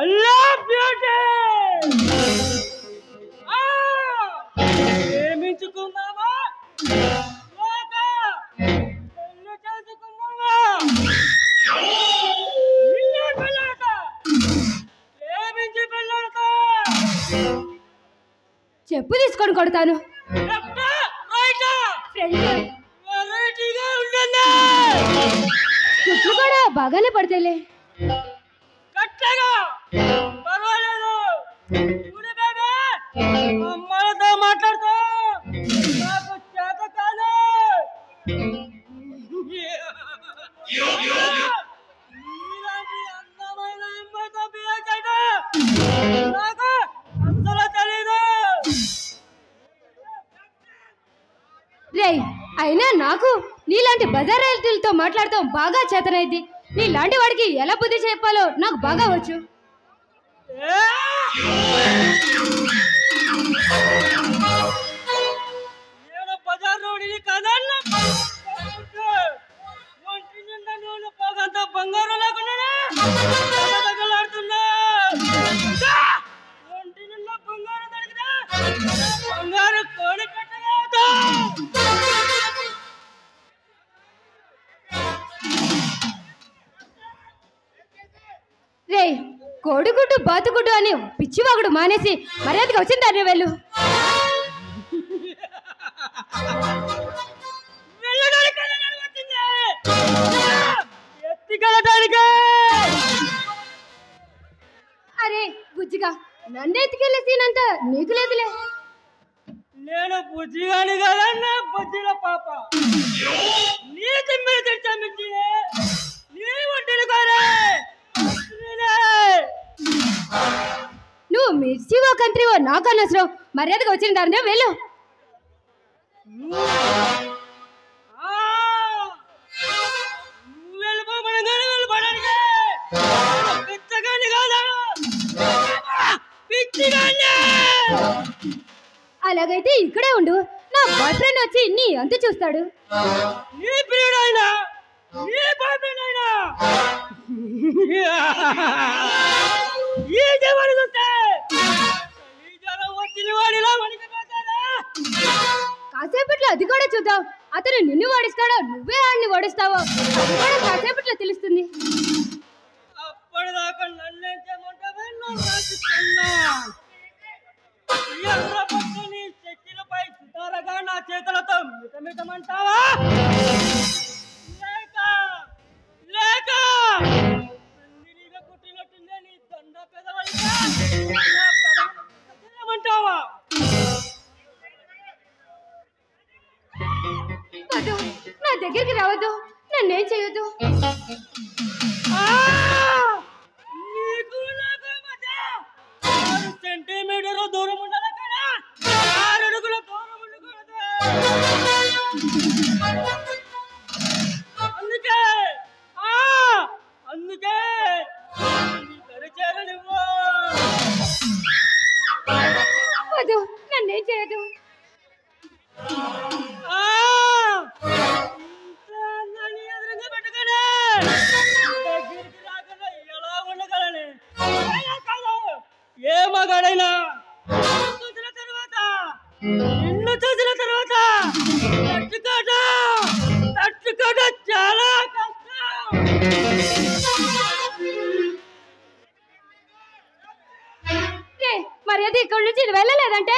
అల్లా beauty ప్రేమించుకుందామా లేక పెళ్లి చేసుకుందామా? ప్రేమించి పెళ్ళాడతా. చెప్పు తీసుకొని కొడతాను. చుట్టూ కూడా బాగానే పడతాయిలే. అమ్మలతో మాట్లాడుతూ నాకు చేత కాదు. ఇలాంటి అందమైన అమ్మాయితో బిహేవ్ చేయడం నాకు అస్సలు తెలీదు. రేయ్, అయినా నాకు నీలాంటి బజార్ రైతులతో మాట్లాడతాం బాగా చేతనైంది. నీలాంటి వాడికి ఎలా బుద్ధి చెప్పాలో నాకు బాగా వచ్చు. నేను బజార్ రోడ్ని కదన్నా. ఒంటి నిండా నూనె పోగంత బంగారం లేకుండా తగలాడుతున్నా. ఒంటి నిండా బంగారం దొరికినా బంగారం కోడి కట్టలేదు. రేయ్, కోడిగుడ్డు బాతుగుడ్డు అని పిచ్చివాగుడు మానేసి మర్యాదగా వచ్చిందాన్ని వెళ్ళు. అరే బుజ్జిగా, నన్ను ఎత్తుకెళ్ళే సీనంతా నీకు లేదులే. నేను బుజ్జిగాని కదన్నా, బుజ్జిల పాప. నీ తిమ్మిడి తెచ్చా మిర్చి నీ ఒంటిని కాలే. నువ్వు మిర్చివో కంట్రీవో నాకు అనవసరం. మర్యాదగా వచ్చిన దాన్ని వెళ్ళు. అలాగైతే ఇక్కడే ఉండు. నా బాయ్ ఫ్రెండ్ వచ్చి నీ అంత చూస్తాడు. కాసేపట్లో అది కూడా చూద్దాం. అతను నిన్ను ఓడిస్తాడో నువ్వే ఆడిని ఓడిస్తావో అది కూడా కాసేపట్లో తెలుస్తుంది. అప్పటిదాకా నన్నేం చేయమంటావే? ఎర్ర పక్కని చెక్కిలపై సుతారగా నా చేతులతో మిటమిటమంటావా? లేక లేక కుట్టినట్టుందే నీ దండ పెదవలిమంటావా? వద్దు, నా దగ్గరికి రావద్దు. నన్నేం చేయొద్దు. నీకు నాకు మధ్య 6 సెంటీమీటర్ల దూరం ఉండాలి కదా, 6 అడుగుల దూరం ఉండకూడదు. అందుకే నీ పరిచయనివ్వు. వద్దు, నన్నేం చేయదు. ఎదురుగా పెట్టుకునే దగ్గరికి రాకుండా ఎలా ఉండగలని? ఏ మగాడైనా చూసిన తర్వాత నిన్ను చూసిన తర్వాత తట్టుకోవడం చాలా కష్టం. మర్యాద ఇక్కడి నుంచి వెళ్ళలేదంటే